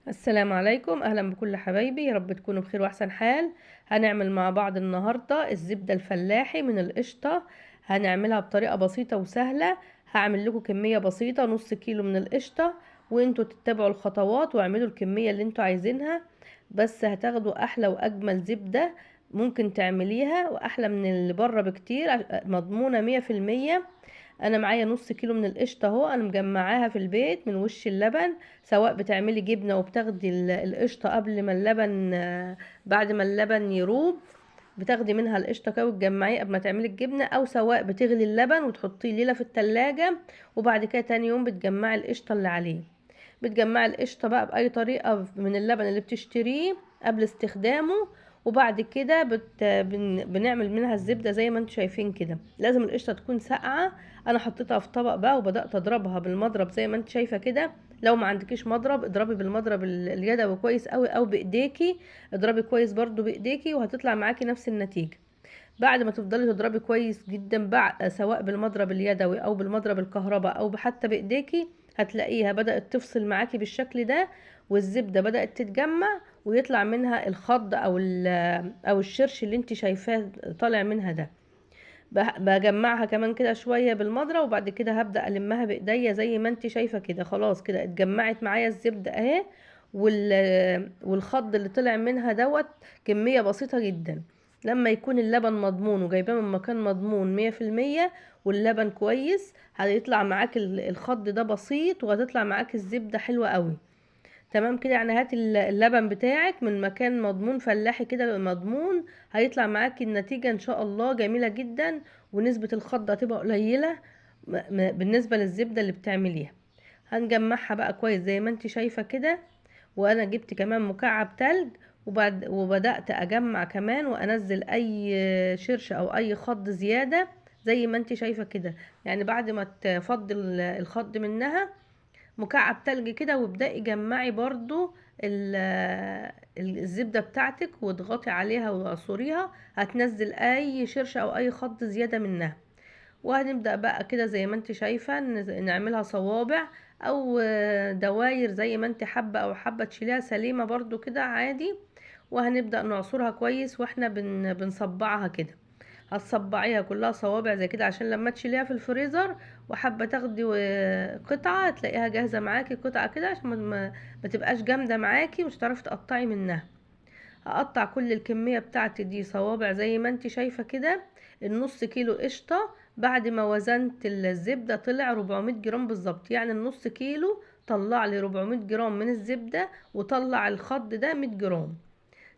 السلام عليكم، اهلا بكل حبايبي، يا رب تكونوا بخير واحسن حال. هنعمل مع بعض النهارده الزبده الفلاحي من القشطه. هنعملها بطريقه بسيطه وسهله. هعمل لكم كميه بسيطه، نص كيلو من القشطه، وانتوا تتبعوا الخطوات واعملوا الكميه اللي انتوا عايزينها. بس هتاخدوا احلى واجمل زبده ممكن تعمليها، واحلى من اللي بره بكتير، مضمونه 100%. انا معايا نص كيلو من القشطه اهو، انا مجمعاها في البيت من وش اللبن. سواء بتعملي جبنه وبتاخدي القشطه قبل ما اللبن، بعد ما اللبن يروب بتاخدي منها القشطه كده وتجمعيه قبل ما تعملي الجبنه، او سواء بتغلي اللبن وتحطيه ليله في التلاجة وبعد كده تاني يوم بتجمعي القشطه اللي عليه. بتجمعي القشطه بقى باي طريقه من اللبن اللي بتشتريه قبل استخدامه. وبعد كده بنعمل منها الزبده زي ما انتم شايفين كده. لازم القشطه تكون ساقعه. انا حطيتها في طبق بقى وبدات اضربها بالمضرب زي ما انت شايفه كده. لو ما عندكيش مضرب اضربي بالمضرب اليدوي كويس قوي، او بايديكي اضربي كويس برضو بايديكي وهتطلع معاكي نفس النتيجه. بعد ما تفضلي تضربي كويس جدا بعد، سواء بالمضرب اليدوي او بالمضرب الكهرباء او حتى بايديكي، هتلاقيها بدأت تفصل معاكي بالشكل ده، والزبدة بدأت تتجمع ويطلع منها الخض او الشرش اللي انت شايفاه طالع منها ده. بجمعها كمان كده شوية بالمضرب، وبعد كده هبدأ ألمها بإيديا زي ما انت شايفة كده. خلاص كده اتجمعت معايا الزبدة اهي. والخض اللي طلع منها دوت كمية بسيطة جدا. لما يكون اللبن مضمون وجايباه من مكان مضمون 100%، واللبن كويس، هيطلع معاك الخض ده بسيط، وهتطلع معاك الزبدة حلوة قوي. تمام كده، يعني هات اللبن بتاعك من مكان مضمون فلاحي كده مضمون، هيطلع معاكي النتيجة ان شاء الله جميلة جدا. ونسبة الخضة هتبقى قليلة بالنسبة للزبدة اللي بتعمليها. هنجمعها بقى كويس زي ما انت شايفة كده. وانا جبت كمان مكعب تلج، وبدأت اجمع كمان وانزل اي شرش او اي خض زيادة زي ما انت شايفة كده. يعني بعد ما تفضي الخض منها مكعب تلج كده، وابدأي جمعي برضو الزبدة بتاعتك واضغطي عليها وعصريها، هتنزل اي شرشة او اي خط زيادة منها. وهنبدأ بقى كده زي ما انت شايفة نعملها صوابع او دواير زي ما انت حابة، او حابة تشيليها سليمة برضو كده عادي. وهنبدأ نعصرها كويس واحنا بنصبعها كده. هتصبعيها كلها صوابع زي كده عشان لما تشيليها في الفريزر وحابه تاخدي قطعه تلاقيها جاهزه معاكي قطعه كده، عشان ما تبقاش جامده معاكي ومش هتعرفي تقطعي منها. هقطع كل الكميه بتاعتي دي صوابع زي ما انت شايفه كده. النص كيلو قشطه بعد ما وزنت الزبده طلع 400 جرام بالظبط، يعني النص كيلو طلع لي 400 جرام من الزبده، وطلع الخض ده 100 جرام.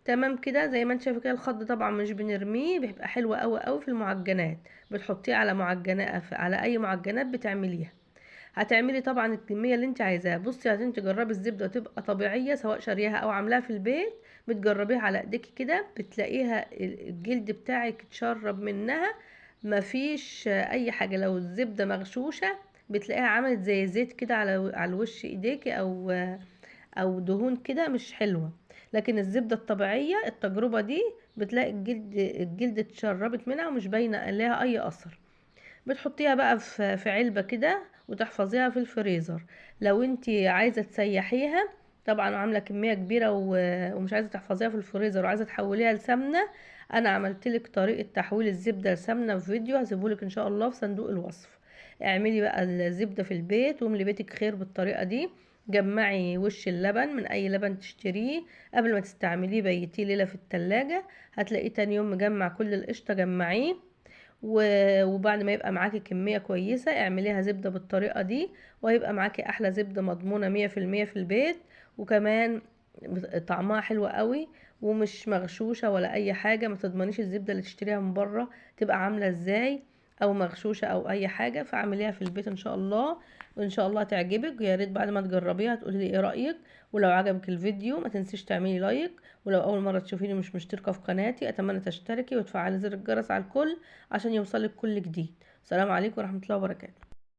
تمام كده زي ما انت شايفه كده. الخض طبعا مش بنرميه، بيبقى حلو قوي قوي في المعجنات. بتحطيه على معجنات، على اي معجنات بتعمليها. هتعملي طبعا الكميه اللي انت عايزاها. بصي عشان تجربي الزبده تبقى طبيعيه، سواء شاريها او عاملاها في البيت، بتجربيها على ايديكي كده بتلاقيها الجلد بتاعك اتشرب منها. مفيش اي حاجه. لو الزبده مغشوشه بتلاقيها عملت زي زيت كده على وش ايديكي، او دهون كده مش حلوة. لكن الزبدة الطبيعية التجربة دي بتلاقي الجلد اتشربت منها ومش باينة عليها اي اثر. بتحطيها بقى في علبة كده وتحفظيها في الفريزر. لو انتي عايزة تسيحيها، طبعا عاملة كمية كبيرة ومش عايزة تحفظيها في الفريزر وعايزة تحوليها لسمنة، انا عملتلك طريقة تحويل الزبدة لسمنة في فيديو هسيبهولك ان شاء الله في صندوق الوصف. اعملي بقى الزبدة في البيت واملي بيتك خير بالطريقة دي. جمعي وش اللبن من اي لبن تشتريه قبل ما تستعمليه، بيتيه ليلة في التلاجة، هتلاقيه تاني يوم مجمع كل القشطة. جمعيه وبعد ما يبقى معاكي كمية كويسة اعمليها زبدة بالطريقة دي، وهيبقى معاكي احلى زبدة مضمونة 100% في البيت. وكمان طعمها حلو قوي ومش مغشوشة ولا اي حاجة. ما تضمنيش الزبدة اللي تشتريها من بره تبقى عاملة ازاي، او مغشوشة او اي حاجة. فاعمليها في البيت ان شاء الله، وان شاء الله تعجبك. ويا ريت بعد ما تجربيها تقولي لي ايه رأيك. ولو عجبك الفيديو ما تنسيش تعملي لايك. ولو اول مرة تشوفيني مش مشتركة في قناتي، اتمنى تشتركي وتفعلي زر الجرس على الكل عشان يوصلك كل جديد. السلام عليكم ورحمة الله وبركاته.